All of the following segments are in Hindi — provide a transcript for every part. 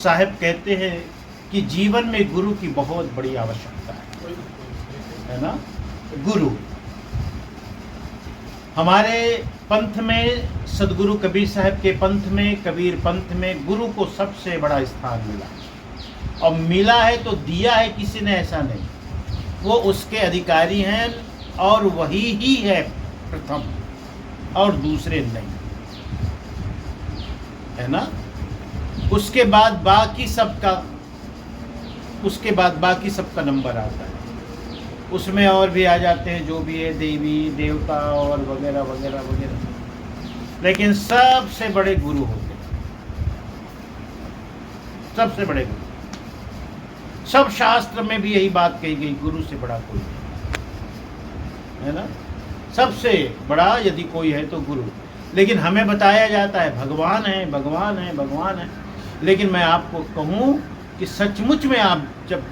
साहब कहते हैं कि जीवन में गुरु की बहुत बड़ी आवश्यकता है ना। गुरु हमारे पंथ में, सदगुरु कबीर साहब के पंथ में, कबीर पंथ में गुरु को सबसे बड़ा स्थान मिला और मिला है तो दिया है किसी ने, ऐसा नहीं। वो उसके अधिकारी हैं और वही ही है प्रथम और दूसरे नहीं, है ना। उसके बाद बाकी सबका नंबर आता है। उसमें और भी आ जाते हैं जो भी है, देवी देवता और वगैरह वगैरह वगैरह, लेकिन सबसे बड़े गुरु होते हैं, सबसे बड़े गुरु। सब शास्त्र में भी यही बात कही गई, गुरु से बड़ा कोई नहीं, है ना। सबसे बड़ा यदि कोई है तो गुरु। लेकिन हमें बताया जाता है भगवान है, भगवान है, भगवान है। लेकिन मैं आपको कहूँ कि सचमुच में आप जब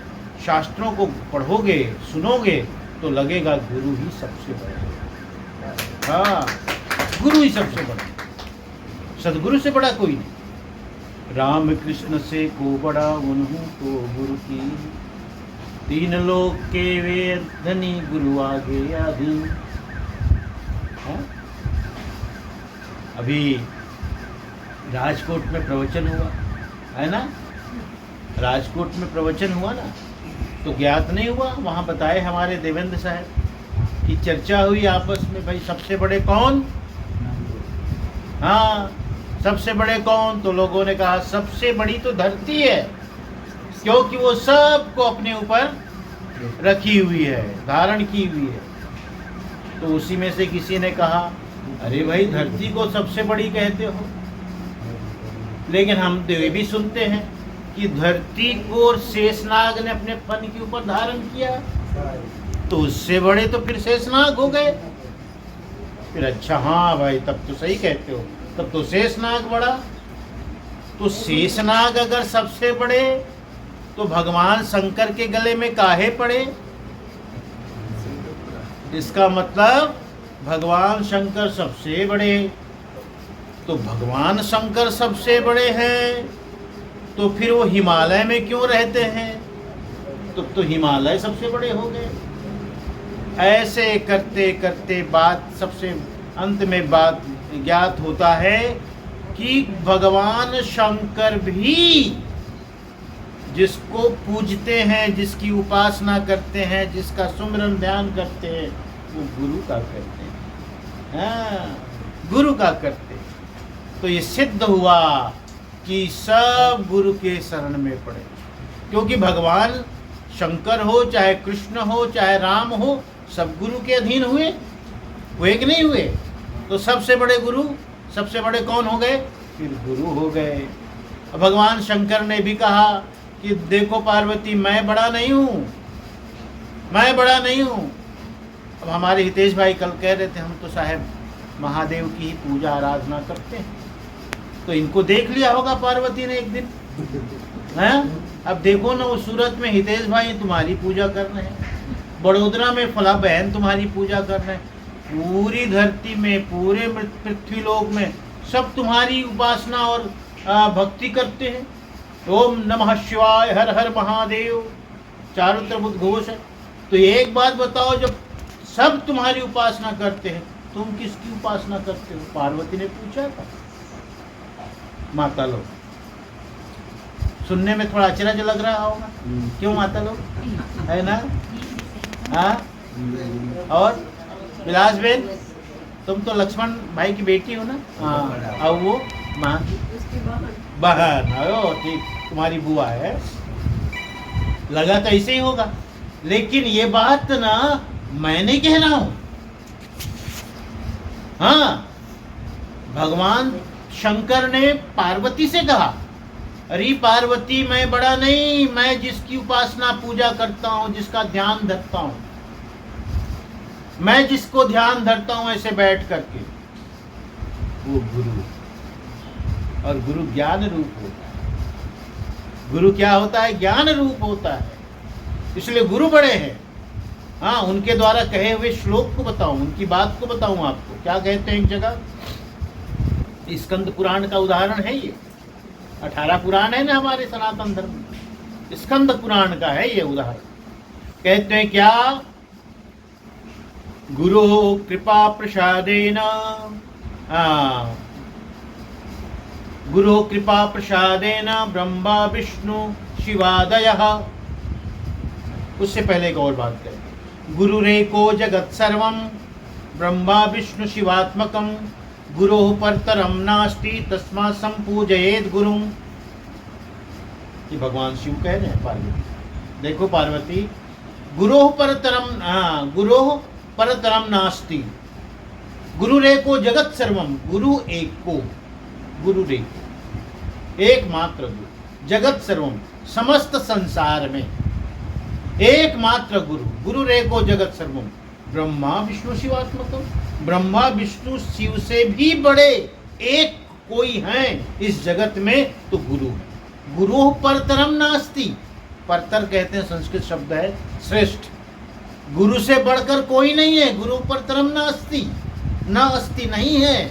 शास्त्रों को पढ़ोगे, सुनोगे, तो लगेगा गुरु ही सबसे बड़ा। हाँ, गुरु ही सबसे बड़ा, सदगुरु से बड़ा कोई नहीं। राम कृष्ण से को बड़ा उन्हू को गुरु की, तीन लोक के वेद धनी गुरु आगे आधी। अभी राजकोट में प्रवचन हुआ है ना, राजकोट में प्रवचन हुआ ना, तो ज्ञात नहीं हुआ, वहाँ बताए हमारे देवेंद्र साहब की चर्चा हुई आपस में, भाई सबसे बड़े कौन। हाँ, सबसे बड़े कौन, तो लोगों ने कहा सबसे बड़ी तो धरती है, क्योंकि वो सबको अपने ऊपर रखी हुई है, धारण की हुई है। तो उसी में से किसी ने कहा, अरे भाई धरती को सबसे बड़ी कहते हो, लेकिन हम तो ये भी सुनते हैं कि धरती को शेषनाग ने अपने फन के ऊपर धारण किया, तो उससे बड़े तो फिर शेषनाग हो गए। फिर अच्छा, हाँ भाई तब तो सही कहते हो, तब तो शेषनाग बड़ा। तो शेषनाग अगर सबसे बड़े, तो भगवान शंकर के गले में काहे पड़े। इसका मतलब भगवान शंकर सबसे बड़े। तो भगवान शंकर सबसे बड़े हैं, तो फिर वो हिमालय में क्यों रहते हैं, तो हिमालय सबसे बड़े हो गए। ऐसे करते करते बात सबसे अंत में बात ज्ञात होता है कि भगवान शंकर भी जिसको पूजते हैं, जिसकी उपासना करते हैं, जिसका सुमिरन ध्यान करते हैं, वो गुरु का करते हैं। हाँ, गुरु का करते हैं। तो ये सिद्ध हुआ कि सब गुरु के शरण में पड़े, क्योंकि भगवान शंकर हो, चाहे कृष्ण हो, चाहे राम हो, सब गुरु के अधीन हुए कि नहीं हुए। तो सबसे बड़े गुरु, सबसे बड़े कौन हो गए, फिर गुरु हो गए। भगवान शंकर ने भी कहा कि देखो पार्वती, मैं बड़ा नहीं हूँ, मैं बड़ा नहीं हूँ। अब हमारे हितेश भाई कल कह रहे थे, हम तो साहब महादेव की ही पूजा आराधना करते हैं, तो इनको देख लिया होगा पार्वती ने एक दिन, हैं। अब देखो ना, वो सूरत में हितेश भाई तुम्हारी पूजा कर रहे हैं, बड़ोदरा में फला बहन तुम्हारी पूजा कर रहे हैं, पूरी धरती में, पूरे पृथ्वी लोक में सब तुम्हारी उपासना और भक्ति करते हैं। ओम नमः शिवाय, हर हर महादेव, चारों तरफ उद्घोष है। तो एक बात बताओ, जब सब तुम्हारी उपासना करते हैं, तुम किसकी उपासना करते हो। पार्वती ने पूछा था। माता लोग, सुनने में थोड़ा अचरज लग रहा होगा, क्यों माता लोग, है ना। हाँ, और विलास बेन, तुम तो लक्ष्मण भाई की बेटी हो ना। हाँ, और वो माँ बहन, अरे ठीक, तुम्हारी बुआ है, लगा तो ऐसे ही होगा। लेकिन ये बात ना मैं नहीं कह रहा हूं। हाँ, भगवान शंकर ने पार्वती से कहा, अरे पार्वती, मैं बड़ा नहीं, मैं जिसकी उपासना पूजा करता हूँ, जिसका ध्यान धरता हूँ, मैं जिसको ध्यान धरता हूँ ऐसे बैठ करके, वो गुरु। और गुरु ज्ञान रूप होता है। गुरु क्या होता है, ज्ञान रूप होता है, इसलिए गुरु बड़े हैं। हाँ, उनके द्वारा कहे हुए श्लोक को बताऊं, उनकी बात को बताऊं आपको। क्या कहते हैं एक जगह, स्कंद पुराण का उदाहरण है ये। 18 पुराण है ना हमारे सनातन धर्म में, स्कंद पुराण का है ये उदाहरण। कहते हैं क्या, गुरु कृपा प्रसादेन, गुरु कृपा प्रसादेन ब्रह्मा विष्णु शिवादयः। उससे पहले एक और बात करें, गुरुरेको जगत सर्वम ब्रह्मा विष्णु शिवात्मकम गुरोः परतरम नास्ति तस्मात् संपूजयेत् गुरुं। ये भगवान शिव कह रहे हैं पार्वती। देखो पार्वती, गुरोः परतरम नास्ति, गुरुरेको जगत सर्वम, गुरु एक को, गुरुरेको एकमात्र गुरु, जगत सर्वम समस्त संसार में एकमात्र गुरु, गुरुरेको जगत सर्वम ब्रह्मा विष्णु शिवात्मकम, ब्रह्मा विष्णु शिव से भी बड़े एक कोई हैं इस जगत में तो गुरु है। गुरु परतरम नास्ति, परतर कहते हैं संस्कृत शब्द है श्रेष्ठ, गुरु से बढ़कर कोई नहीं है। गुरु परतरम नास्ति, न अस्ति नहीं है,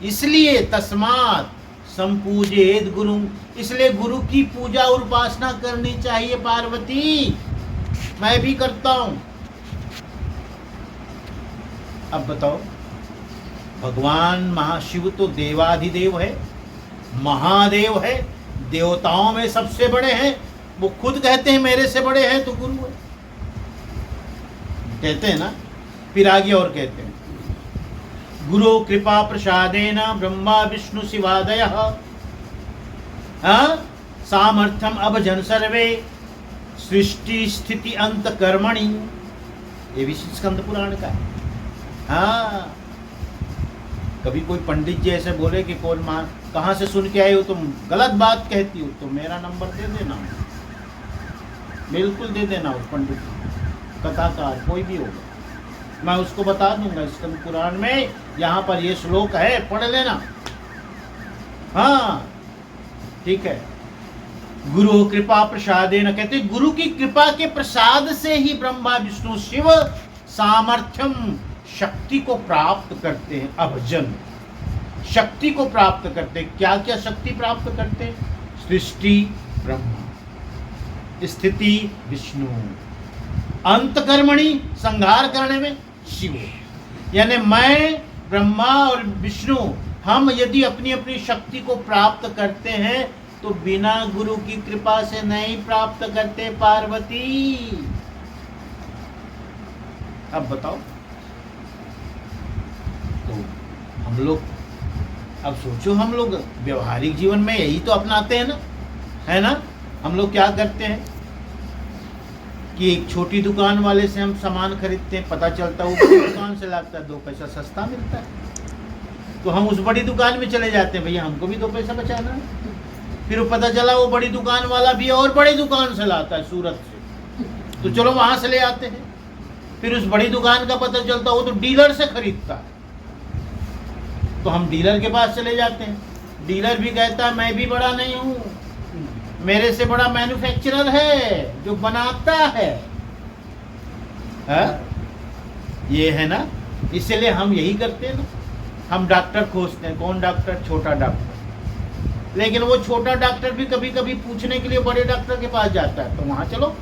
इसलिए तस्मात् संपूजेत गुरु, इसलिए गुरु की पूजा और उपासना करनी चाहिए पार्वती। मैं भी करता हूं। अब बताओ, भगवान महाशिव तो देवाधिदेव है, महादेव है, देवताओं में सबसे बड़े हैं। वो खुद कहते हैं मेरे से बड़े हैं तो गुरु है, कहते हैं ना। फिर आगे और कहते हैं, गुरु कृपा प्रसादेन ब्रह्मा विष्णु शिवादयः सामर्थ्यम अभजन सर्वे सृष्टि स्थिति अंत कर्मणि। ये भी स्कंद पुराण का है। हाँ, कभी कोई पंडित जी ऐसे बोले कि कौन माँ कहाँ से सुन के आए हो, तुम गलत बात कहती हो, तो मेरा नंबर दे देना, बिल्कुल दे देना। उस पंडित कथाकार कोई भी होगा, मैं उसको बता दूंगा स्कंद पुराण में यहाँ पर ये श्लोक है, पढ़ लेना। हाँ ठीक है। गुरु कृपा प्रसादेन, कहते गुरु की कृपा के प्रसाद से ही ब्रह्मा विष्णु शिव सामर्थ्यम शक्ति को प्राप्त करते हैं। अभजन शक्ति को प्राप्त करते हैं। क्या क्या शक्ति प्राप्त करते हैं? सृष्टि ब्रह्मा, स्थिति विष्णु, अंतकर्मणि संहार करने में शिव। यानी मैं, ब्रह्मा और विष्णु, हम यदि अपनी अपनी शक्ति को प्राप्त करते हैं तो बिना गुरु की कृपा से नहीं प्राप्त करते पार्वती। अब बताओ, तो हम लोग, अब सोचो, हम लोग व्यवहारिक जीवन में यही तो अपनाते हैं ना, है ना। हम लोग क्या करते हैं कि एक छोटी दुकान वाले से हम सामान खरीदते हैं, पता चलता है वो बड़ी दुकान से लाता है, 2 पैसा सस्ता मिलता है, तो हम उस बड़ी दुकान में चले जाते हैं, भैया हमको भी 2 पैसा बचाना है। फिर वो पता चला वो बड़ी दुकान वाला भी और बड़ी दुकान से लाता है, सूरत से, तो चलो वहाँ से ले आते हैं। फिर उस बड़ी दुकान का पता चलता वो तो डीलर से खरीदता है, तो हम डीलर के पास चले जाते हैं। डीलर भी कहता है मैं भी बड़ा नहीं हूँ, मेरे से बड़ा मैन्युफैक्चरर है जो बनाता है। ये है ना, इसलिए हम यही करते हैं ना। हम डॉक्टर खोजते हैं, कौन डॉक्टर? छोटा डॉक्टर। लेकिन वो छोटा डॉक्टर भी कभी कभी पूछने के लिए बड़े डॉक्टर के पास जाता है, तो वहाँ चलो,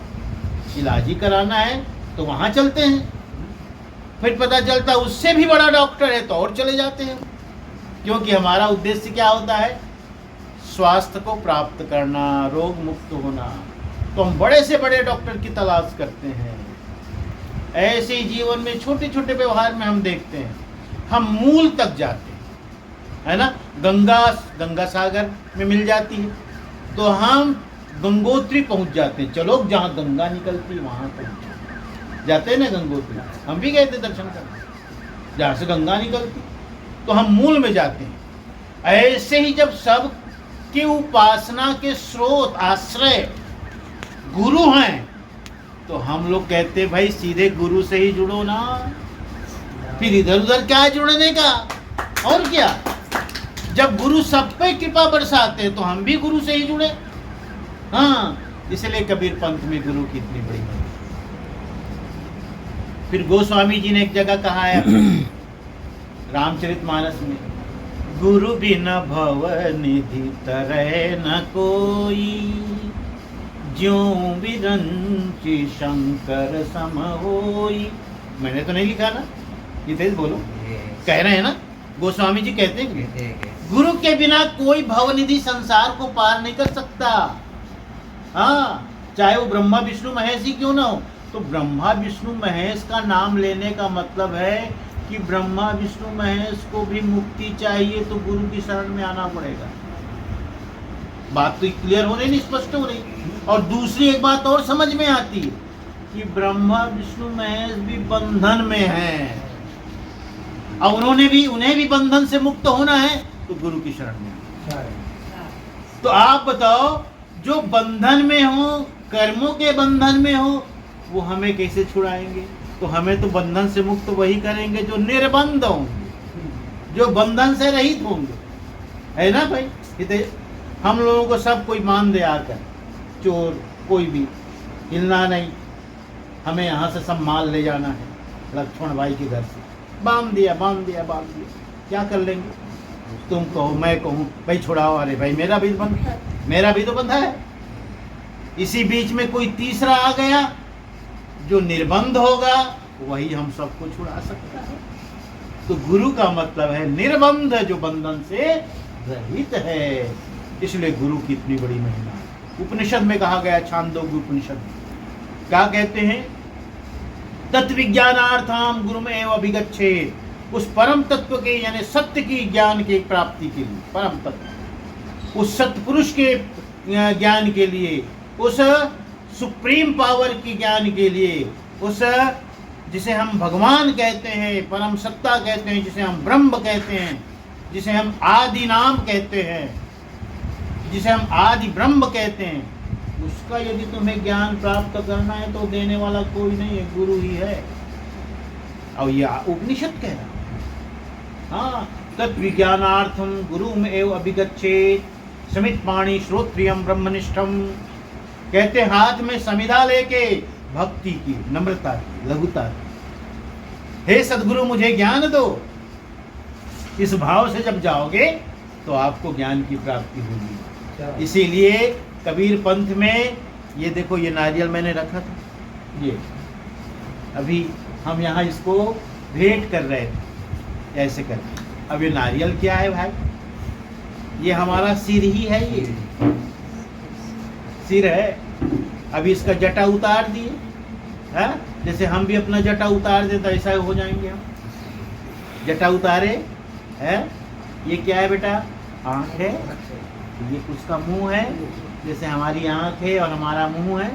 इलाज ही कराना है तो वहाँ चलते हैं। फिर पता चलता उससे भी बड़ा डॉक्टर है तो और चले जाते हैं, क्योंकि हमारा उद्देश्य क्या होता है? स्वास्थ्य को प्राप्त करना, रोग मुक्त होना। तो हम बड़े से बड़े डॉक्टर की तलाश करते हैं। ऐसे ही जीवन में छोटे छोटे व्यवहार में हम देखते हैं, हम मूल तक जाते हैं, है ना। गंगा सागर में मिल जाती है तो हम गंगोत्री पहुंच जाते हैं। चलो जहाँ गंगा निकलती है वहाँ पहुँच जाते हैं ना। गंगोत्री हम भी गए थे दर्शन करने, जहाँ से गंगा निकलती, तो हम मूल में जाते हैं। ऐसे ही जब सब की उपासना के स्रोत, आश्रय गुरु हैं, तो हम लोग कहते हैं भाई सीधे गुरु से ही जुड़ो ना, फिर इधर उधर क्या है जुड़ने का, और क्या। जब गुरु सब पे कृपा बरसाते हैं तो हम भी गुरु से ही जुड़े। हाँ, इसलिए कबीर पंथ में गुरु की इतनी बड़ी बात। फिर गोस्वामी जी ने एक जगह कहा है रामचरितमानस में, गुरु बिना भव निधि तरह न कोई, ज्यों विरंचि शंकर सम होई। मैंने तो नहीं लिखा ना, ये तेज बोलो, कह रहे हैं ना, गोस्वामी जी कहते हैं गुरु के बिना कोई भवनिधि संसार को पार नहीं कर सकता। हाँ, चाहे वो ब्रह्मा विष्णु महेश ही क्यों ना हो। तो ब्रह्मा विष्णु महेश का नाम लेने का मतलब है कि ब्रह्मा विष्णु महेश को भी मुक्ति चाहिए तो गुरु की शरण में आना पड़ेगा। बात तो क्लियर हो रही, नहीं स्पष्ट हो रही। और दूसरी एक बात और समझ में आती है कि ब्रह्मा विष्णु महेश भी बंधन में हैं, और उन्हें भी बंधन से मुक्त होना है तो गुरु की शरण में। तो आप बताओ, जो बंधन में हो, कर्मों के बंधन में हो, वो हमें कैसे छुड़ाएंगे? तो हमें तो बंधन से मुक्त वही करेंगे जो निर्बंध होंगे, जो बंधन से रहित होंगे, है ना भाई? हम लोगों को सब कोई मान दे आकर, चोर कोई भी हिलना नहीं, हमें यहाँ से सब माल ले जाना है, लक्ष्मण भाई के घर से बांध दिया, क्या कर लेंगे? तुम कहो, मैं कहूँ भाई छुड़ाओ, अरे भाई मेरा भी बंधा है, मेरा भी तो बंधा है। इसी बीच में कोई तीसरा आ गया जो निर्बंध होगा, वही हम सबको छुड़ा सकता है। तो गुरु का मतलब है निर्बंध, जो बंधन से रहित है। इसलिए गुरु की इतनी बड़ी महिमा है। उपनिषद में कहा गया, छांदोग्य उपनिषद में क्या कहते हैं? तत्विज्ञानार्थम गुरुमेव अभिगच्छेत्। उस परम तत्व के यानी सत्य की ज्ञान की प्राप्ति के लिए, परम तत्व, उस सत्पुरुष के ज्ञान के लिए, उस सुप्रीम पावर की ज्ञान के लिए, उस जिसे हम भगवान कहते हैं, परम सत्ता कहते हैं, जिसे हम ब्रह्म कहते हैं, जिसे हम आदि नाम कहते हैं, जिसे हम आदि ब्रह्म कहते हैं, उसका यदि तुम्हें ज्ञान प्राप्त करना है तो देने वाला कोई नहीं है, गुरु ही है। और यह उपनिषद कह रहा है। हाँ, तद्विज्ञानार्थम गुरुम एव अभिगच्छेत् समित पाणि श्रोत्रियम ब्रह्मनिष्ठम। कहते हाथ में समिधा लेके भक्ति की, नम्रता की, लघुता की, हे सदगुरु मुझे ज्ञान दो। इस भाव से जब जाओगे तो आपको ज्ञान की प्राप्ति होगी। इसीलिए कबीर पंथ में ये देखो, ये नारियल मैंने रखा था, ये अभी हम यहाँ इसको भेंट कर रहे थे ऐसे करके। अब ये नारियल क्या है भाई? ये हमारा सिर ही है, ये सिर है। अभी इसका जटा उतार दिए, है जैसे हम भी अपना जटा उतार दें तो ऐसा हो जाएंगे हम। जटा उतारे है, ये क्या है बेटा? आँख है, ये उसका मुंह है, जैसे हमारी आँख है और हमारा मुंह है।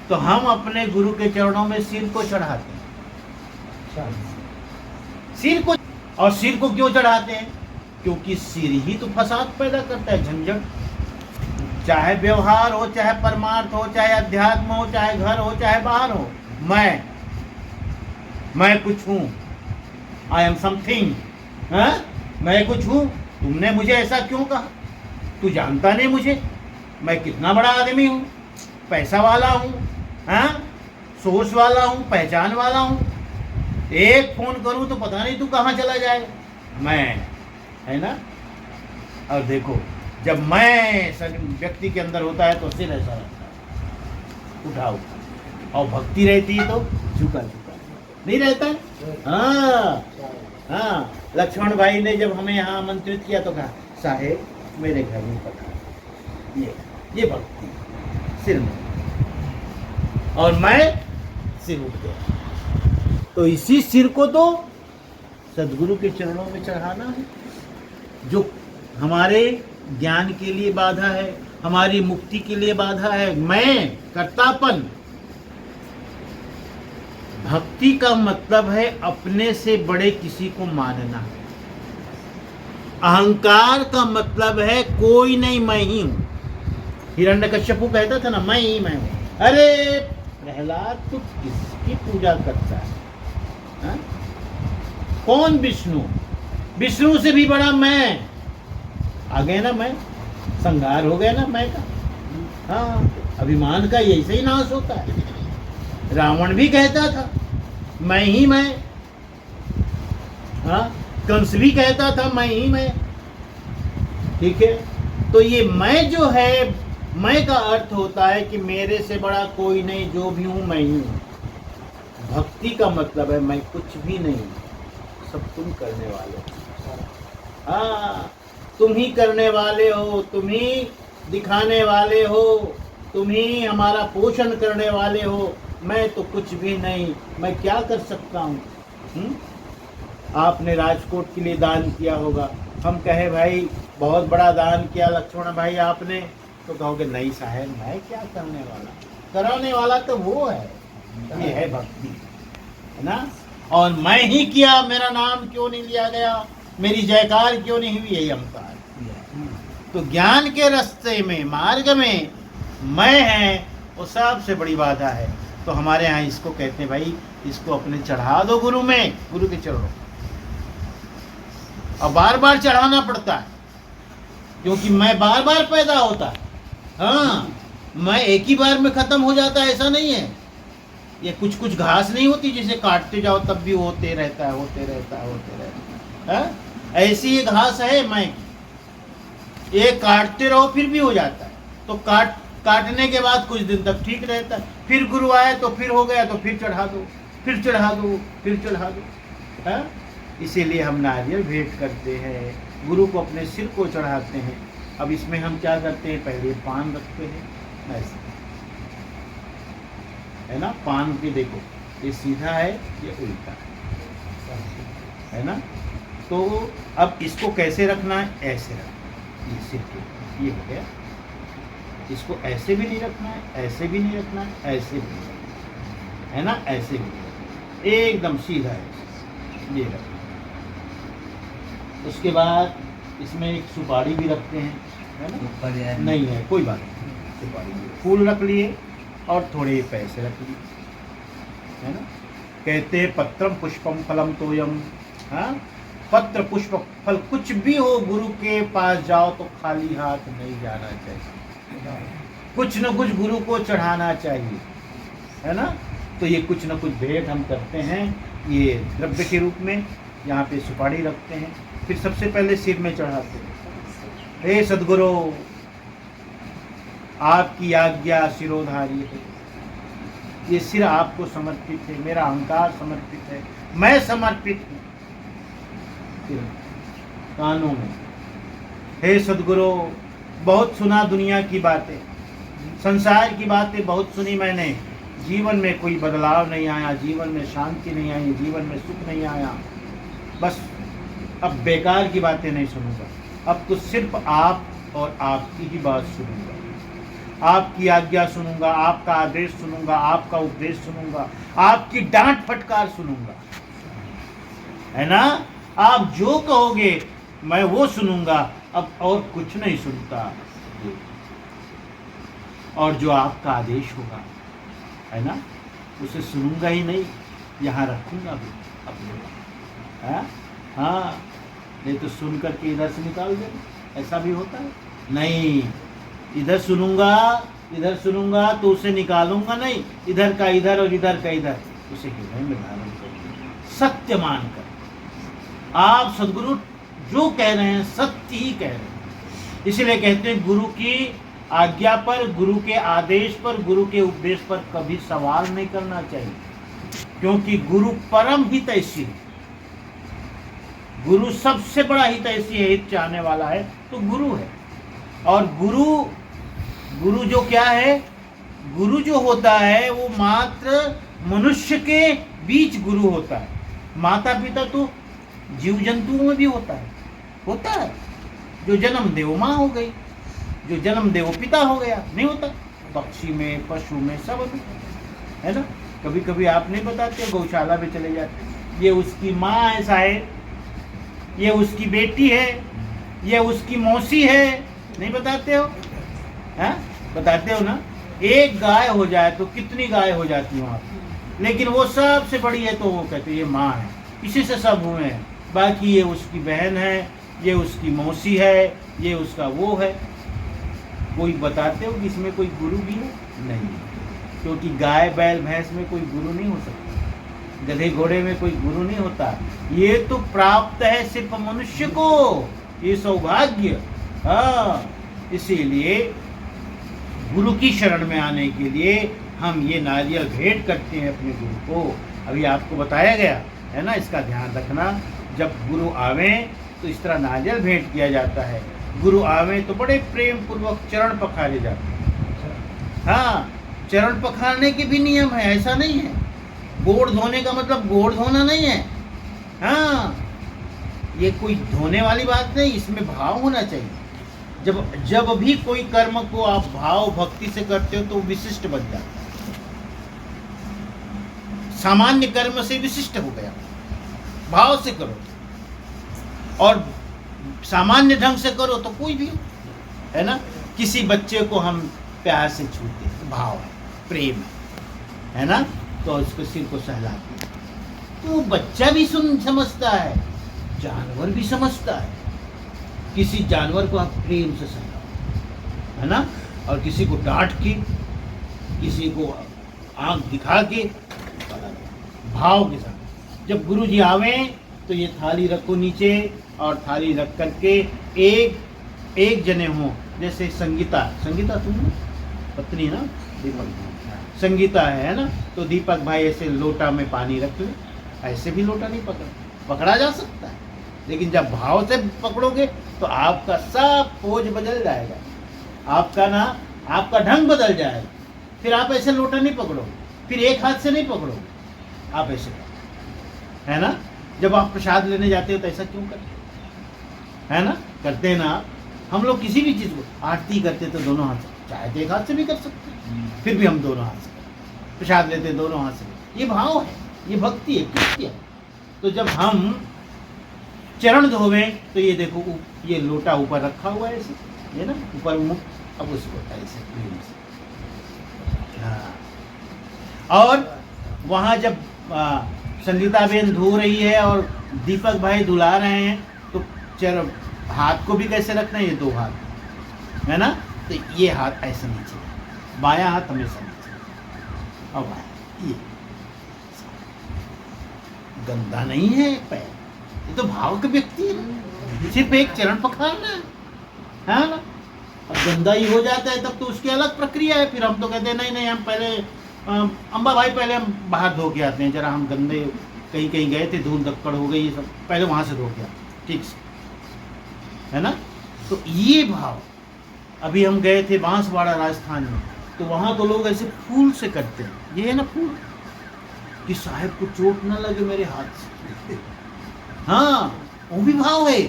तो हम अपने गुरु के चरणों में सिर को चढ़ाते हैं, सिर को। और सिर को क्यों चढ़ाते हैं? क्योंकि सिर ही तो फसाद पैदा करता है, झंझट। चाहे व्यवहार हो, चाहे परमार्थ हो, चाहे अध्यात्म हो, चाहे घर हो, चाहे बाहर हो, मैं कुछ हूँ, आई एम समथिंग, मैं कुछ हूँ। तुमने मुझे ऐसा क्यों कहा? तू जानता नहीं मुझे, मैं कितना बड़ा आदमी हूँ, पैसा वाला हूँ, सोर्स वाला हूँ, पहचान वाला हूँ। एक फोन करूँ तो पता नहीं तू कहाँ चला जाए, मैं, है ना। और देखो, जब मैं व्यक्ति के अंदर होता है तो सिर ऐसा रहता है, उठाओ। और भक्ति रहती है तो झुका झुका नहीं रहता है। हाँ, लक्ष्मण भाई ने जब हमें यहाँ आमंत्रित किया तो कहा, साहेब मेरे घर में पधारो। ये भक्ति सिर में, और मैं सिर उठ गया। तो इसी सिर को तो सदगुरु के चरणों में चढ़ाना है, जो हमारे ज्ञान के लिए बाधा है, हमारी मुक्ति के लिए बाधा है। मैं कर्तापन। भक्ति का मतलब है अपने से बड़े किसी को मानना। अहंकार का मतलब है कोई नहीं, मैं ही हूं। हिरण्यकश्यपु कहता था ना, मैं ही मैं हूं। अरे प्रहलाद तो किसकी पूजा करता है? कौन? विष्णु। विष्णु से भी बड़ा मैं आ गया ना, मैं संहार हो गया ना मैं का। हाँ, अभिमान का ऐसे ही नाश होता है। रावण भी कहता था मैं ही मैं। हाँ, कंस भी कहता था मैं ही मैं। ठीक है, तो ये मैं जो है, मैं का अर्थ होता है कि मेरे से बड़ा कोई नहीं, जो भी हूँ मैं ही हूँ। भक्ति का मतलब है मैं कुछ भी नहीं, सब तुम करने वाले हो। हाँ, तुम ही करने वाले हो, तुम ही दिखाने वाले हो, तुम ही हमारा पोषण करने वाले हो, मैं तो कुछ भी नहीं, मैं क्या कर सकता हूँ। आपने राजकोट के लिए दान किया होगा, हम कहे भाई बहुत बड़ा दान किया लक्ष्मण भाई आपने, तो कहोगे नहीं साहब मैं क्या करने वाला, कराने वाला तो वो है। ये है भक्ति, है ना। और मैं ही किया, मेरा नाम क्यों नहीं लिया गया, मेरी जयकार क्यों नहीं हुई, यही अहंकार। तो ज्ञान के रास्ते में, मार्ग में मैं है वो सबसे बड़ी बाधा है। तो हमारे यहाँ इसको कहते हैं भाई इसको अपने चढ़ा दो गुरु में, गुरु के चरणों। और बार बार चढ़ाना पड़ता है क्योंकि मैं बार बार पैदा होता है। हाँ, मैं एक ही बार में खत्म हो जाता है ऐसा नहीं है। ये कुछ कुछ घास नहीं होती जिसे काटते जाओ तब भी होते रहता है, होते रहता है, होते रहता है। ऐसी ये घास है मैं की, ये काटते रहो फिर भी हो जाता है। तो काटने के बाद कुछ दिन तक ठीक रहता है, फिर गुरु आए तो फिर हो गया तो फिर चढ़ा दो, फिर चढ़ा दो, फिर चढ़ा दो। है, इसीलिए हम नारियल भेंट करते हैं, गुरु को अपने सिर को चढ़ाते हैं। अब इसमें हम क्या करते हैं, पहले पान रखते हैं ऐसे, है ना। पान की देखो ये सीधा है, ये उल्टा है ना। तो अब इसको कैसे रखना है, ऐसे रखना है, ये सिर के, ये हो गया। इसको ऐसे भी नहीं रखना है, ऐसे भी नहीं रखना है, ऐसे भी नहीं रखना है ना, ऐसे भी नहीं, एकदम सीधा है, ये रखना। उसके बाद इसमें एक सुपारी भी रखते हैं, है ना। नहीं है कोई बात नहीं, सुपारी फूल रख लिए और थोड़े पैसे रख लिए, है ना। कहते पत्रम पुष्पम फलम तोयम। हाँ, पत्र पुष्प फल कुछ भी हो, गुरु के पास जाओ तो खाली हाथ नहीं जाना चाहिए, कुछ न कुछ गुरु को चढ़ाना चाहिए, है ना। तो ये कुछ न कुछ भेंट हम करते हैं, ये द्रव्य के रूप में। यहाँ पे सुपारी रखते हैं, फिर सबसे पहले सिर में चढ़ाते हैं। हे सद्गुरु, आपकी आज्ञा सिरोधारी है, ये सिर आपको समर्पित है, मेरा अहंकार समर्पित है, मैं समर्पित हूँ। कानों में, हे सद्गुरु, बहुत सुना दुनिया की बातें, संसार की बातें बहुत सुनी मैंने, जीवन में कोई बदलाव नहीं आया, जीवन में शांति नहीं आई, जीवन में सुख नहीं आया। बस अब बेकार की बातें नहीं सुनूंगा, अब तो सिर्फ आप और आपकी ही बात सुनूंगा, आपकी आज्ञा सुनूंगा, आपका आदेश सुनूंगा, आपका उपदेश सुनूंगा, आपकी डांट फटकार सुनूंगा, है ना। आप जो कहोगे मैं वो सुनूंगा, अब और कुछ नहीं सुनता। और जो आपका आदेश होगा, है ना, उसे सुनूंगा ही नहीं, यहाँ रखूंगा भी अपने। हाँ, नहीं तो सुन करके इधर से निकाल देना, ऐसा भी होता है। नहीं, इधर सुनूंगा तो उसे निकालूंगा नहीं, इधर का इधर और इधर का इधर, उसे हृदय में धारण करूंगा, सत्य मानकर। आप सद्गुरु जो कह रहे हैं सत्य ही कह रहे हैं। इसलिए कहते हैं गुरु की आज्ञा पर, गुरु के आदेश पर, गुरु के उपदेश पर कभी सवाल नहीं करना चाहिए, क्योंकि गुरु परम हितैषी है। गुरु सबसे बड़ा हितैषी है, हित चाहने वाला है तो गुरु है। और गुरु जो क्या है, गुरु जो होता है वो मात्र मनुष्य के बीच गुरु होता है। माता पिता तो जीव जंतुओं में भी होता है। जो जन्म दे वो माँ हो गई, जो जन्म दे वो पिता हो गया, नहीं होता। पक्षी में, पशु में, सब में, है ना। कभी कभी आप नहीं बताते, गौशाला में चले जाते, ये उसकी माँ है साहेब, ये उसकी बेटी है, ये उसकी मौसी है, नहीं बताते हो? हैं? बताते हो ना। एक गाय हो जाए तो कितनी गाय हो जाती वहाँ पर, लेकिन वो सबसे बड़ी है तो वो कहते ये माँ है, इसी से सब हुए हैं। बाकी ये उसकी बहन है, ये उसकी मौसी है, ये उसका वो है। कोई बताते हो कि इसमें कोई गुरु भी है? नहीं, क्योंकि गाय बैल भैंस में कोई गुरु नहीं हो सकता, गधे घोड़े में कोई गुरु नहीं होता। ये तो प्राप्त है सिर्फ मनुष्य को, ये सौभाग्य। हाँ, इसीलिए गुरु की शरण में आने के लिए हम ये नारियल भेंट करते हैं अपने गुरु को। अभी आपको बताया गया है ना, इसका ध्यान रखना। जब गुरु आवे तो इस तरह नारियल भेंट किया जाता है। गुरु आवे तो बड़े प्रेम पूर्वक चरण पखारे जाते हैं। हाँ, चरण पखारने के भी नियम है, ऐसा नहीं है। गोड़ धोने का मतलब गोड़ धोना नहीं है। हाँ, ये कोई धोने वाली बात नहीं, इसमें भाव होना चाहिए। जब भी कोई कर्म को आप भाव भक्ति से करते हो तो विशिष्ट बन जाता है। सामान्य कर्म से विशिष्ट हो गया, भाव से करो, और सामान्य ढंग से करो तो कोई भी हो, है ना। किसी बच्चे को हम प्यार से छूते हैं, भाव है, प्रेम है ना, तो उसको सिर को सहलाते हैं, तो बच्चा भी समझता है, जानवर भी समझता है। किसी जानवर को आप प्रेम से सहलाओ, है ना, और किसी को डांट के, किसी को आंख दिखा के, भाव के साथ। जब गुरु जी आवे तो ये थाली रखो नीचे, और थाली रख करके एक जने हो, जैसे संगीता तुम पत्नी ना, दीपक संगीता है ना, तो दीपक भाई ऐसे लोटा में पानी रख ले। ऐसे भी लोटा नहीं पकड़ा जा सकता है, लेकिन जब भाव से पकड़ोगे तो आपका सब पोज बदल जाएगा, आपका ढंग बदल जाएगा। फिर आप ऐसे लोटा नहीं पकड़ोगे, फिर एक हाथ से नहीं पकड़ोगे, आप ऐसे करो, है ना। जब आप प्रसाद लेने जाते हो तो ऐसा क्यों करते, है ना, करते हैं ना। हम लोग किसी भी चीज़ को आरती करते तो दोनों हाथ से, चाहे तो एक हाथ से भी कर सकते हैं, फिर भी हम दोनों हाथ से प्रसाद लेते हैं, दोनों हाथ से। ये भाव है, ये भक्ति है, कृत्य है। तो जब हम चरण धोवे तो ये देखो, ये लोटा ऊपर रखा हुआ है ऐसे, ये ना ऊपर मुख, अब उसको ऐसे प्रेम से। हाँ, और वहाँ जब संगीता बेन धो रही है और दीपक भाई धुला रहे हैं, तो हाथ को भी कैसे रखना है, ये दो हाथ, है ना, तो ये हाथ ऐसे नीचे, बायां हाथ हमेशा नीचे, और बायां, ये गंदा नहीं है पैर, ये तो भाव की व्यक्ति है, सिर्फ एक चरण पखारना है ना। अब गंदा ही हो जाता है तब तो उसकी अलग प्रक्रिया है। फिर हम तो कहते हैं नहीं हम पहले अम्बा भाई पहले हम बाहर धो के आते हैं, जरा हम गंदे कहीं गए थे, धूल धक्कड़ हो गई, ये सब पहले वहाँ से धो के आते, ठीक से, है ना। तो ये भाव, अभी हम गए थे बांसवाड़ा राजस्थान में, तो वहाँ तो लोग ऐसे फूल से करते हैं, ये है ना फूल, कि साहब को चोट ना लगे मेरे हाथ से। हाँ, वो भी भाव है,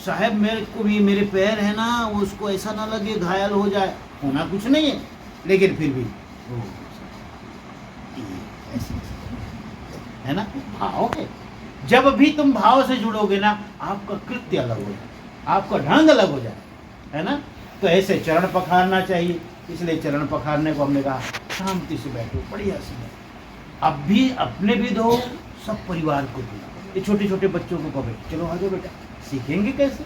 साहब मेरे को भी, मेरे पैर है ना, वो उसको ऐसा ना लगे, घायल हो जाए, होना कुछ नहीं है, लेकिन फिर भी ऐसे, है ना, भाव है। जब भी तुम भाव से जुड़ोगे ना, आपका कृत्य अलग हो जाए, आपका ढंग अलग हो जाए, है ना। तो ऐसे चरण पखारना चाहिए। इसलिए चरण पखारने को हमने कहा शांति से बैठो, बढ़िया से बैठो, अब भी अपने भी धो, सब परिवार को धो। ये छोटे छोटे बच्चों को कहो चलो आ जाओ बेटा, सीखेंगे कैसे,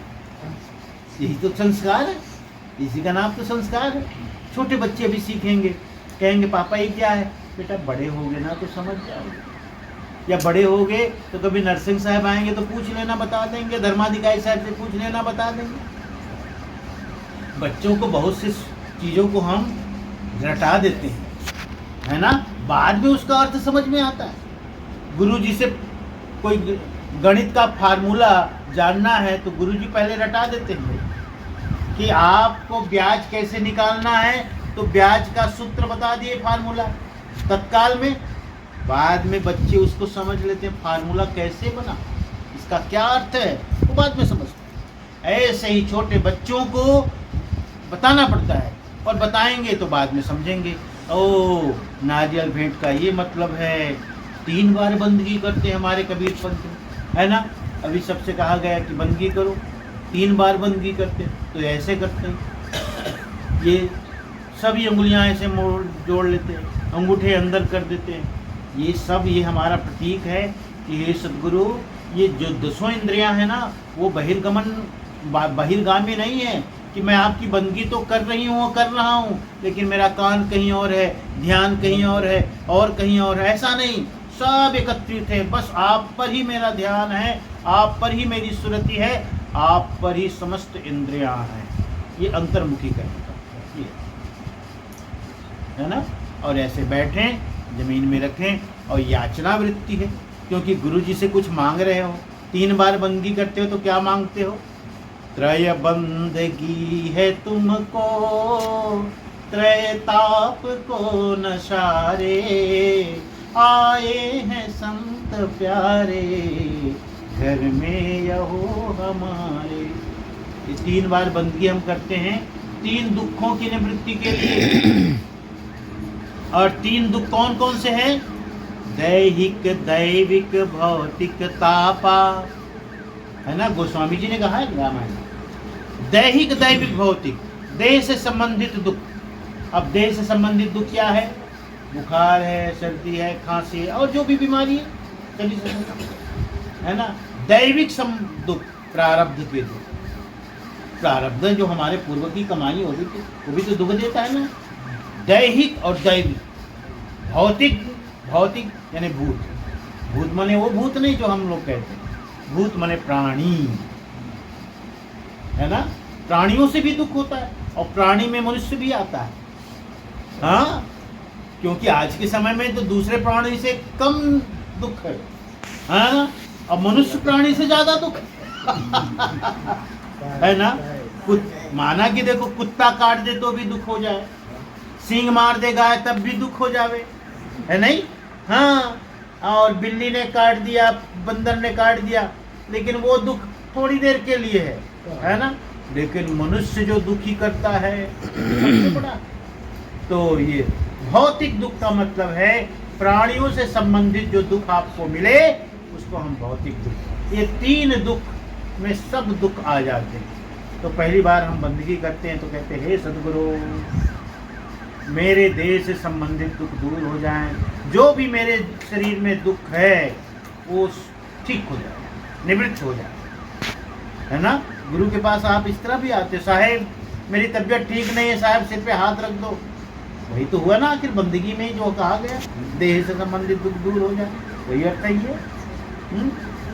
यही तो संस्कार है, इसी का नाम तो संस्कार है। छोटे बच्चे भी सीखेंगे, कहेंगे पापा ये क्या है, बेटा बड़े होगे ना तो समझ जाओगे, या बड़े होगे तो कभी नरसिंह साहब आएंगे तो पूछ लेना, बता देंगे, धर्माधिकारी साहब से पूछ लेना, बता देंगे। बच्चों को बहुत सी चीज़ों को हम रटा देते हैं, है ना, बाद में उसका अर्थ समझ में आता है। गुरुजी से कोई गणित का फार्मूला जानना है तो गुरुजी पहले रटा देते हैं कि आपको ब्याज कैसे निकालना है, तो ब्याज का सूत्र बता दिए, फार्मूला तत्काल में। बाद में बच्चे उसको समझ लेते हैं, फार्मूला कैसे बना, इसका क्या अर्थ है, वो बाद में समझते हैं। ऐसे ही छोटे बच्चों को बताना पड़ता है, और बताएंगे तो बाद में समझेंगे। ओ, नारियल भेंट का ये मतलब है, 3 बार बंदगी करते हैं हमारे कबीर पंथ में, है ना। अभी सबसे कहा गया कि बंदगी करो, 3 बार बंदगी करते, तो ऐसे करते हैं, ये सभी उंगलियां ऐसे मोड़ जोड़ लेते हैं, अंगूठे अंदर कर देते हैं। ये सब ये हमारा प्रतीक है कि हे सद्गुरु, ये जो 10 इंद्रियां हैं ना, वो बहिर्गामी नहीं है कि मैं आपकी बंदगी तो कर रहा हूँ, लेकिन मेरा कान कहीं और है, ध्यान कहीं और है, और कहीं और है, ऐसा नहीं। सब एकत्रित है, बस आप पर ही मेरा ध्यान है, आप पर ही मेरी सुरति है, आप पर ही समस्त इंद्रियां हैं। ये अंतर्मुखी करने का ये है ना। और ऐसे बैठें, जमीन में रखें और याचना वृत्ति है, क्योंकि गुरु जी से कुछ मांग रहे हो, 3 बार बंदगी करते हो तो क्या मांगते हो? त्रय बंदगी है तुमको, त्रय ताप को नशारे, आए हैं संत प्यारे, घर में यहो हमारे। ये 3 बार बंदगी हम करते हैं 3 दुखों की निवृत्ति के लिए। और 3 दुख कौन कौन से हैं? दैहिक, दैविक, भौतिक, तापा, है ना। गोस्वामी जी ने कहा है रामायण में, दैहिक, दैविक, भौतिक, देह से संबंधित दुख। अब देह से संबंधित दुख क्या है? बुखार है, सर्दी है, खांसी है, और जो भी बीमारी है चलिए है ना। दैविक दुख, प्रारब्ध के दुख, प्रारब्ध जो हमारे पूर्व की कमाई हो रही थी वो भी तो दुख देता है ना। दैहिक और दैविक। भौतिक, भौतिक यानी भूत, भूत माने वो भूत नहीं जो हम लोग कहते हैं, भूत माने प्राणी, है ना। प्राणियों से भी दुख होता है और प्राणी में मनुष्य भी आता है। हाँ, क्योंकि आज के समय में तो दूसरे प्राणी से कम दुख है, हाँ, और मनुष्य प्राणी से ज्यादा दुख है ना। माना कि देखो कुत्ता काट दे तो भी दुख हो जाए, सींग मार दे गाय तब भी दुख हो जावे, है नहीं। हाँ, और बिल्ली ने काट दिया, बंदर ने काट दिया, लेकिन वो दुख थोड़ी देर के लिए है ना। लेकिन मनुष्य जो दुखी करता है सबसे बड़ा। तो ये भौतिक दुख का मतलब है प्राणियों से संबंधित जो दुख आपको मिले उसको हम भौतिक दुख। ये 3 दुख में सब दुख आ जाते हैं। तो पहली बार हम बंदगी करते हैं तो कहते हैं, हे सद्गुरु, मेरे देह से संबंधित दुख दूर हो जाएं, जो भी मेरे शरीर में दुख है वो ठीक हो जाए, निवृत्त हो जाए, है ना। गुरु के पास आप इस तरह भी आते, साहेब मेरी तबीयत ठीक नहीं है, साहब सिर पे हाथ रख दो। वही तो हुआ ना आखिर बंदगी में जो कहा गया, देह से संबंधित दुख दूर हो जाए, वही अर्थ ही है।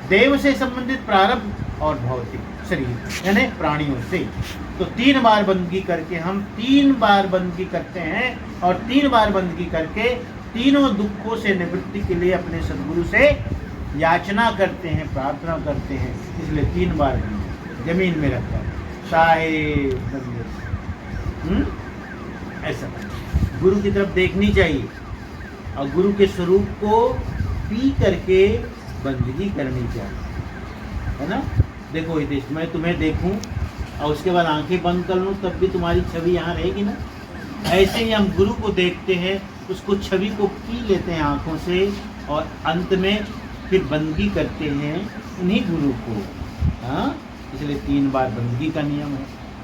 देव से संबंधित प्रारब्ध और भौतिक शरीर यानी प्राणियों से। तो 3 बार बंदगी करके हम 3 बार बंदगी करते हैं और 3 बार बंदगी करके तीनों दुखों से निवृत्ति के लिए अपने सद्गुरु से याचना करते हैं, प्रार्थना करते हैं। इसलिए 3 बार जमीन में रखकर साहेब ऐसा गुरु की तरफ देखनी चाहिए और गुरु के स्वरूप को पी करके बंदगी करनी चाहिए, है ना। देखो हितेश, मैं तुम्हें देखूं और उसके बाद आंखें बंद कर लूं तब भी तुम्हारी छवि यहाँ रहेगी ना। ऐसे ही हम गुरु को देखते हैं, उसको छवि को पी लेते हैं आंखों से और अंत में फिर बंदगी करते हैं उन्हीं गुरु को। हाँ, इसलिए 3 बार बंदगी का नियम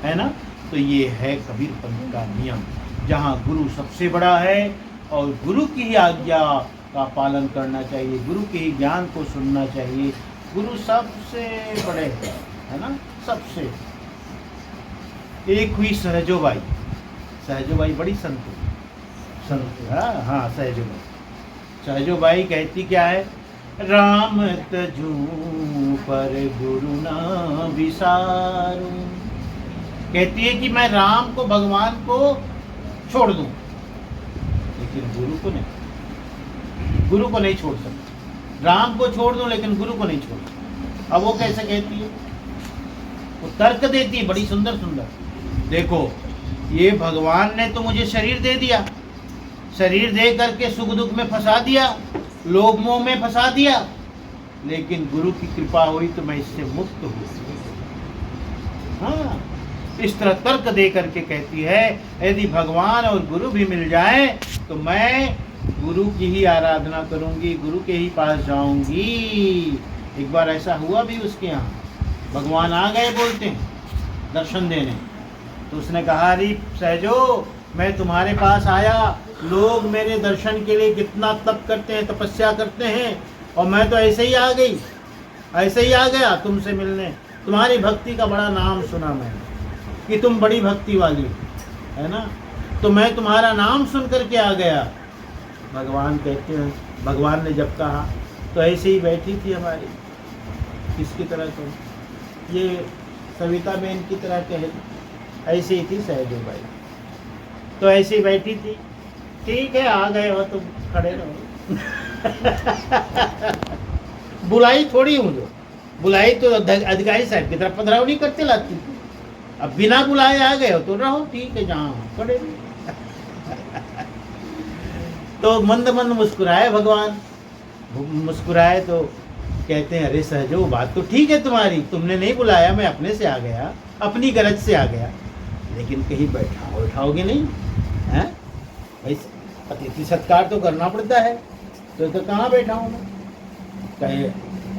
है ना। तो ये है कबीर पंथ का नियम, जहाँ गुरु सबसे बड़ा है और गुरु की ही आज्ञा का पालन करना चाहिए, गुरु के ही ज्ञान को सुनना चाहिए। गुरु सबसे बड़े हैं, है ना, सबसे। एक हुई सहजोबाई, सहजोबाई बड़ी संत हाँ सहजोबाई। सहजोबाई कहती क्या है, राम तजू पर गुरु ना विसारू। कहती है कि मैं राम को, भगवान को छोड़ दूं, लेकिन गुरु को नहीं, गुरु को नहीं छोड़ सकता। राम को छोड़ दूं लेकिन गुरु को नहीं छोड़ सकता। अब वो कैसे कहती है, वो तर्क देती है बड़ी सुंदर सुंदर। देखो, ये भगवान ने तो मुझे शरीर दे दिया, शरीर दे करके सुख दुख में फंसा दिया, लोभ मोह में फंसा दिया, लेकिन गुरु की कृपा हुई तो मैं इससे मुक्त हूँ। हाँ, इस तरह तर्क दे करके कहती है, यदि भगवान और गुरु भी मिल जाए तो मैं गुरु की ही आराधना करूंगी, गुरु के ही पास जाऊंगी। एक बार ऐसा हुआ भी उसके यहाँ, भगवान आ गए बोलते हैं दर्शन देने, तो उसने कहा, अरे सहजो, मैं तुम्हारे पास आया, लोग मेरे दर्शन के लिए कितना तप करते हैं, तपस्या करते हैं, और मैं तो ऐसे ही आ गई, ऐसे ही आ गया तुमसे मिलने। तुम्हारी भक्ति का बड़ा नाम सुना मैंने कि तुम बड़ी भक्ति वाली है ना, तो मैं तुम्हारा नाम सुन करके आ गया। भगवान कहते हैं, भगवान ने जब कहा तो ऐसे ही बैठी थी हमारी, किसकी तरह तो ये सविता बहन की तरह कहे, ऐसे ही थी सहजो बाई, तो ऐसे ही बैठी थी। ठीक है, आ गए हो तुम, खड़े रहो। बुलाई थोड़ी हूँ, जो बुलाई तो अधिकारी साहब की तरफ पधराव नहीं करते लाती, अब बिना बुलाए आ गए हो तो रहो, ठीक है, जहाँ खड़े तो मंद मंद मुस्कुराए भगवान, मुस्कुराए तो कहते हैं, अरे सहजो बात तो ठीक है तुम्हारी, तुमने नहीं बुलाया, मैं अपने से आ गया, अपनी गरज से आ गया, लेकिन कहीं बैठाओगे नहीं हैं? भाई अतिथि सत्कार तो करना पड़ता है, तो कहाँ बैठाऊँ मैं? कहे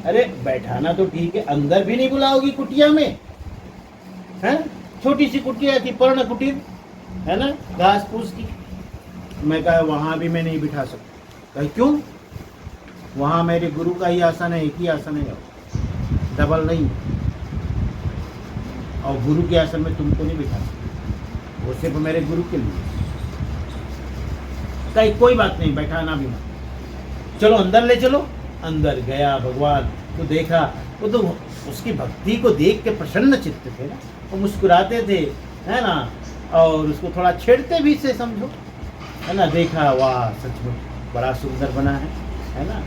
अरे बैठाना तो ठीक है, अंदर भी नहीं बुलाओगी कुटिया में? हैं? छोटी सी कुटिया थी, पर्ण कुटीर है ना, घास फूस की। मैं कहा वहाँ भी मैं नहीं बिठा सकता। कहे क्यों? वहाँ मेरे गुरु का ही आसन है, एक ही आसन है, डबल नहीं, और गुरु के आसन में तुमको नहीं बिठा सकता, वो सिर्फ मेरे गुरु के लिए। कहीं कोई बात नहीं, बैठाना भी मत, चलो अंदर ले चलो। अंदर गया भगवान तो देखा, वो तो उसकी भक्ति को देख के प्रसन्न चित्त थे ना, वो मुस्कुराते थे, है ना, और उसको थोड़ा छेड़ते भी से समझो, है ना। देखा, वाह सच में बड़ा सुंदर बना है ना,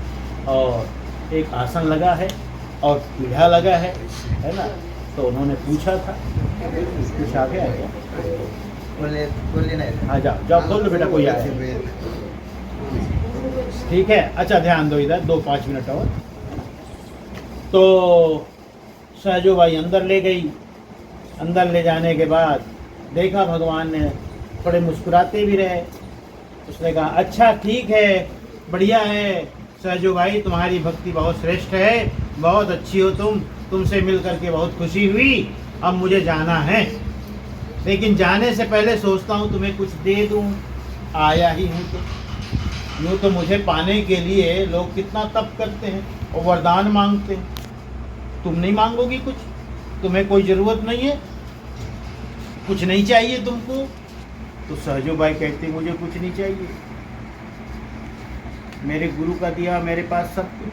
और एक आसन लगा है और पीढ़ा लगा है ना। तो उन्होंने पूछा था, कुछ आ गया क्या? बोले नहीं। हाँ जाओ जाओ, खोल लो बेटा, कोई आए, ठीक है। अच्छा ध्यान दो इधर, 2-5 मिनट और। तो सहजो बाई अंदर ले गई। अंदर ले जाने के बाद देखा भगवान ने, थोड़े मुस्कुराते भी रहे। उसने कहा अच्छा ठीक है, बढ़िया है सहजो भाई, तुम्हारी भक्ति बहुत श्रेष्ठ है, बहुत अच्छी हो तुमसे मिल करके बहुत खुशी हुई। अब मुझे जाना है, लेकिन जाने से पहले सोचता हूँ तुम्हें कुछ दे दूँ, आया ही हूँ तो। यूँ तो मुझे पाने के लिए लोग कितना तप करते हैं और वरदान मांगते हैं, तुम नहीं मांगोगी कुछ? तुम्हें कोई ज़रूरत नहीं है, कुछ नहीं चाहिए तुमको? तो सहजो बाई कहती मुझे कुछ नहीं चाहिए, मेरे गुरु का दिया मेरे पास सब कुछ,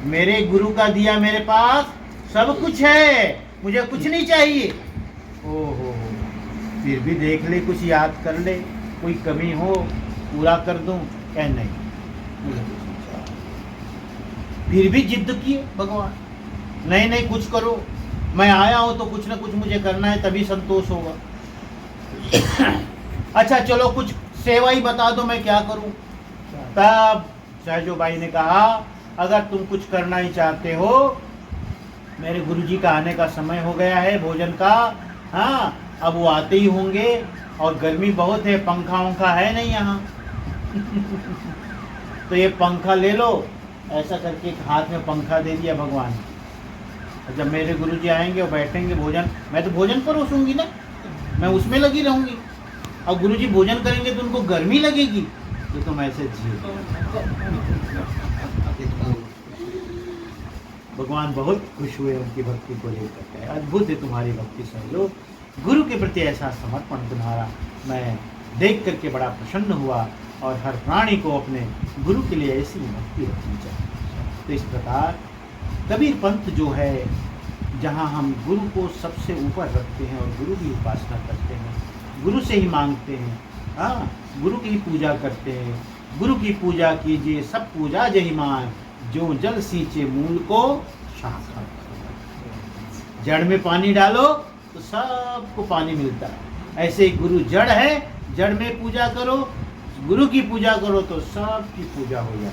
मेरे गुरु का दिया मेरे पास सब कुछ है, मुझे कुछ नहीं चाहिए। ओहो, फिर भी देख ले, कुछ याद कर ले, कोई कमी हो पूरा कर दूं? क्या नहीं, मुझे कुछ नहीं चाहिए। फिर भी जिद किए भगवान, नहीं नहीं कुछ करो, मैं आया हूं तो कुछ ना कुछ मुझे करना है, तभी संतोष होगा। अच्छा चलो कुछ सेवा ही बता दो, मैं क्या करूं? तब सहजो बाई ने कहा अगर तुम कुछ करना ही चाहते हो, मेरे गुरुजी का आने का समय हो गया है भोजन का, हाँ अब वो आते ही होंगे, और गर्मी बहुत है, पंखा वंखा है नहीं यहाँ। तो ये पंखा ले लो, ऐसा करके एक हाथ में पंखा दे दिया भगवान। जब मेरे गुरुजी आएंगे और बैठेंगे भोजन, मैं तो भोजन परोसूंगी ना, मैं उसमें लगी रहूंगी, और गुरुजी भोजन करेंगे तो उनको गर्मी लगेगी, तो तुम ऐसे जियो। भगवान बहुत खुश हुए उनकी भक्ति को लेकर के, अद्भुत है तुम्हारी भक्ति सहयोग, गुरु के प्रति ऐसा समर्पण तुम्हारा मैं देख करके बड़ा प्रसन्न हुआ, और हर प्राणी को अपने गुरु के लिए ऐसी भक्ति रखनी चाहिए। तो इस प्रकार कबीर पंथ जो है, जहाँ हम गुरु को सबसे ऊपर रखते हैं और गुरु की उपासना करते हैं, गुरु से ही मांगते हैं, हाँ गुरु की पूजा करते हैं। गुरु की पूजा कीजिए, सब पूजा जहिमान, जो जल सींचे मूल को शाखा। जड़ में पानी डालो तो सबको पानी मिलता है, ऐसे ही गुरु जड़ है, जड़ में पूजा करो, गुरु की पूजा करो तो सबकी पूजा हो जाए।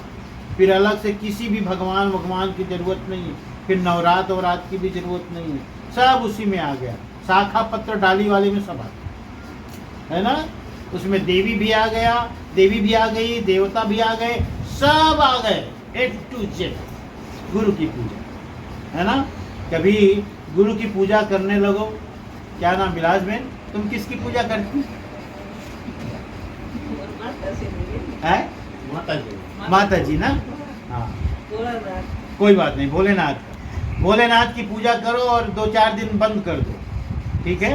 फिर अलग से किसी भी भगवान की जरूरत नहीं है, फिर नवरात और रात की भी जरूरत नहीं है, सब उसी में आ गया। शाखा पत्र डाली वाले में सब आ गया, है ना, उसमें देवी भी आ गया, देवी भी आ गई, देवता भी आ गए, सब आ गए, A to Z गुरु की पूजा, है ना। कभी गुरु की पूजा करने लगो। क्या नाम विलास बहन, तुम किसकी पूजा करती है? माता जी ना, हाँ कोई बात नहीं, भोलेनाथ की पूजा करो और 2-4 दिन बंद कर दो, ठीक है।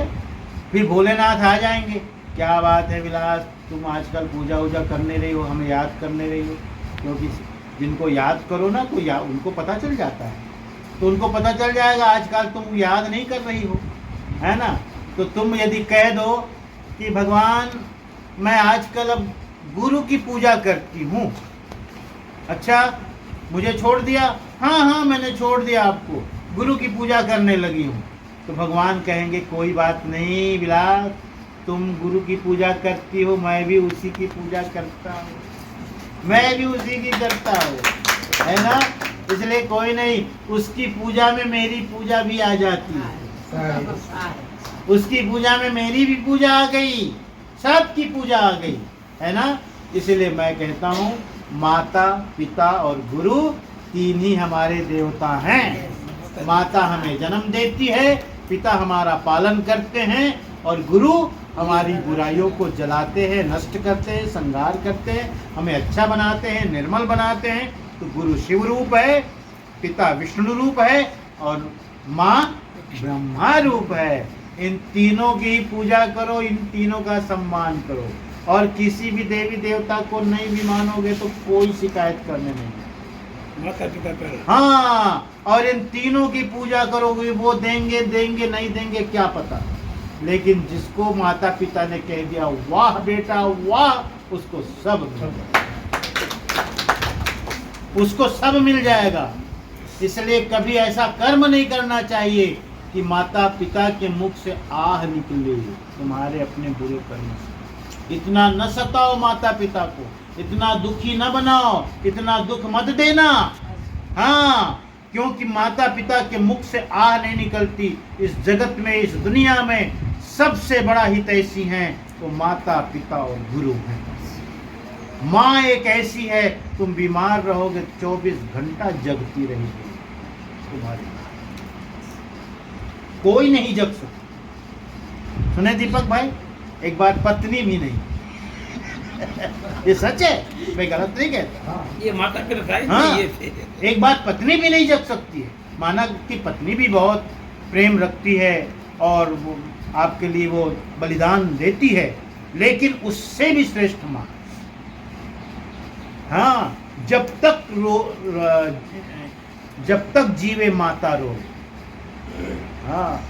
फिर भोलेनाथ आ जाएंगे, क्या बात है विलास, तुम आजकल पूजा वूजा करने रही हो, हमें याद करने रही हो। क्योंकि जिनको याद करो ना तो उनको पता चल जाता है, तो उनको पता चल जाएगा आजकल तुम याद नहीं कर रही हो, है ना। तो तुम यदि कह दो कि भगवान मैं आजकल अब गुरु की पूजा करती हूँ, अच्छा मुझे छोड़ दिया, हाँ हाँ मैंने छोड़ दिया आपको, गुरु की पूजा करने लगी हूँ, तो भगवान कहेंगे कोई बात नहीं विलास, तुम गुरु की पूजा करती हो, मैं भी उसी की पूजा करता हूँ, मैं भी उसी की करता हूँ, है ना। इसलिए कोई नहीं, उसकी पूजा में मेरी पूजा भी आ जाती है, उसकी पूजा में मेरी भी पूजा आ गई, सबकी पूजा आ गई, है ना। इसलिए मैं कहता हूँ माता पिता और गुरु तीन ही हमारे देवता हैं। माता हमें जन्म देती है, पिता हमारा पालन करते हैं और गुरु हमारी बुराइयों को जलाते हैं, नष्ट करते हैं, संहार करते हैं, हमें अच्छा बनाते हैं, निर्मल बनाते हैं। तो गुरु शिव रूप है, पिता विष्णु रूप है और माँ ब्रह्मा रूप है। इन तीनों की पूजा करो, इन तीनों का सम्मान करो, और किसी भी देवी देवता को नहीं भी मानोगे तो कोई शिकायत करने नहीं। माता पिता पर हाँ, और इन तीनों की पूजा करोगे, वो देंगे देंगे नहीं देंगे क्या पता, लेकिन जिसको माता पिता ने कह दिया वाह बेटा वाह, उसको सब मिल जाएगा, उसको सब मिल जाएगा। इसलिए कभी ऐसा कर्म नहीं करना चाहिए कि माता पिता के मुख से आह निकले तुम्हारे अपने बुरे कर्म से। इतना न सताओ माता पिता को, इतना दुखी न बनाओ, इतना दुख मत देना। हाँ, क्योंकि माता पिता के मुख से आह नहीं निकलती। इस जगत में, इस दुनिया में सबसे बड़ा हितैषी हैं तो माता पिता और गुरु हैं। माँ एक ऐसी है, तुम बीमार रहोगे 24 घंटा जगती रहेगी तुम्हारी, कोई नहीं जग सकता। सुने दीपक भाई, एक बार पत्नी भी नहीं, ये सच है, मैं गलत नहीं कहता। ये माता पिता हाँ, ये थे। एक बात पत्नी भी नहीं जग सकती है। माना कि पत्नी भी बहुत प्रेम रखती है और वो आपके लिए वो बलिदान देती है, लेकिन उससे भी श्रेष्ठ माँ। हाँ, जब तक जीवे माता रो। हाँ,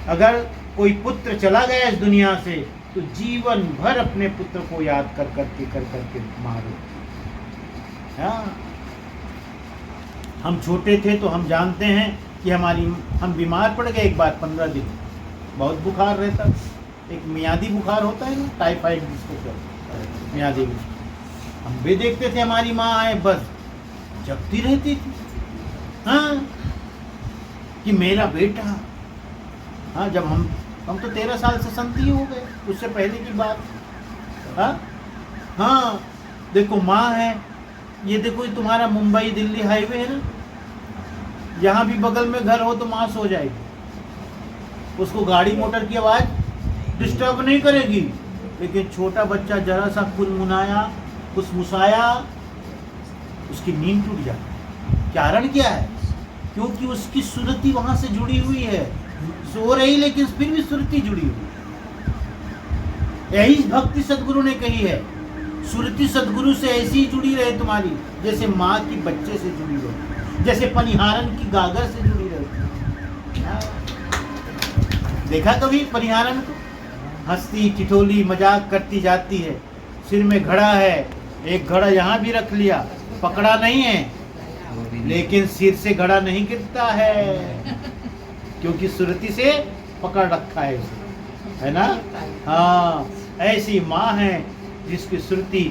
अगर कोई पुत्र चला गया इस दुनिया से तो जीवन भर अपने पुत्र को याद कर करके मारो। हाँ, हम छोटे थे तो हम जानते हैं कि हम बीमार पड़ गए एक बार 15 दिन, बहुत बुखार रहता, एक मियादी बुखार होता है ना, टाइफाइड जिसको कहते हैं, मियादी। हम भी देखते थे हमारी माँ आए बस जगती रहती थी। हाँ, कि मेरा बेटा। हाँ, जब हम तो 13 साल से संती हो गए, उससे पहले की बात। हाँ हाँ, देखो माँ है, ये देखो ये तुम्हारा मुंबई दिल्ली हाईवे है ना, यहाँ भी बगल में घर हो तो माँ सो जाएगी, उसको गाड़ी मोटर की आवाज़ डिस्टर्ब नहीं करेगी। लेकिन छोटा बच्चा जरा सा फुनमुनाया, फुसफुसाया, उसकी नींद टूट जाती। कारण क्या है? क्योंकि उसकी सुरती वहाँ से जुड़ी हुई है, सो रही लेकिन फिर भी सुरती जुड़ी हुई। यही भक्ति सदगुरु ने कही है, सुरती सदगुरु से ऐसी ही जुड़ी रहे तुम्हारी, जैसे माँ की बच्चे से जुड़ी रहे, जैसे पनिहारन की गागर से जुड़ी रहे। देखा कभी पनिहारन को? हंसती ठिठोली मजाक करती जाती है, सिर में घड़ा है, एक घड़ा यहाँ भी रख लिया, पकड़ा नहीं है, लेकिन सिर से घड़ा नहीं गिरता है, क्योंकि सुरती से पकड़ रखा है उसे, है ना। हाँ, ऐसी माँ है जिसकी सुरती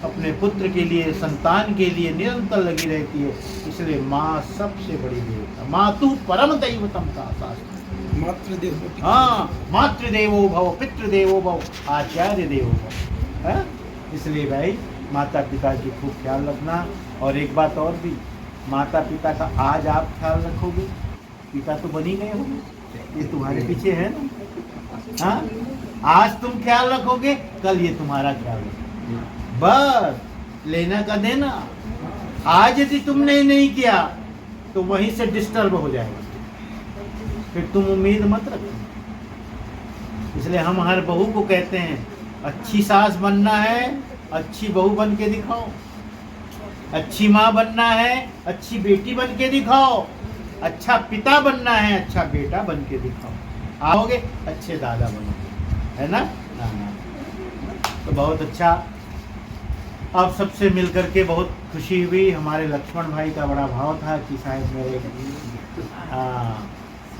अपने पुत्र के लिए, संतान के लिए निरंतर लगी रहती है। इसलिए माँ सबसे बड़ी देवता, मातु परम दैवतम का शास्त्र। मातृदेव। हाँ, मातृदेवो भव, पितृदेवो भव, आचार्य देवो भव। है, इसलिए भाई माता पिता की खूब ख्याल रखना। और एक बात और भी, माता पिता का आज आप ख्याल रखोगे, पिता तो बनी गए होंगे, ये तुम्हारे पीछे है ना। हाँ, आज तुम ख्याल रखोगे, कल ये तुम्हारा ख्याल रखोगे, बस लेना का देना। आज यदि तुमने नहीं किया तो वहीं से डिस्टर्ब हो जाएगा, फिर तुम उम्मीद मत रखो। इसलिए हम हर बहू को कहते हैं अच्छी सास बनना है, अच्छी बहू बन के दिखाओ। अच्छी माँ बनना है, अच्छी बेटी बन के दिखाओ। अच्छा पिता बनना है, अच्छा बेटा बन के दिखाओ। आओगे अच्छे दादा बनोगे, है ना? हाँ। तो बहुत अच्छा, आप सबसे मिलकर के बहुत खुशी हुई। हमारे लक्ष्मण भाई का बड़ा भाव था कि शायद मेरे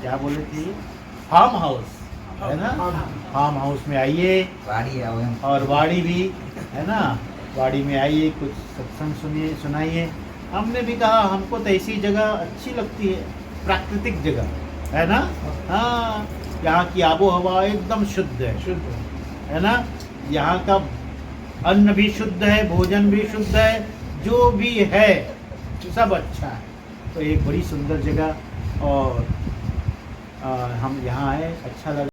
क्या बोले थे, फार्म हाउस है ना, फार्म हाउस में आइए वाड़ी आओ हम। और वाड़ी भी है ना, वाड़ी में आइए, कुछ सत्संग सुनिए, सुनाइए। हमने भी कहा हमको तो ऐसी जगह अच्छी लगती है, प्राकृतिक जगह है ना। हाँ, यहाँ की आबो हवा एकदम शुद्ध है, शुद्ध है ना। यहाँ का अन्न भी शुद्ध है, भोजन भी शुद्ध है, जो भी है सब अच्छा है। तो एक बड़ी सुंदर जगह, और हम यहाँ आए, अच्छा लगा।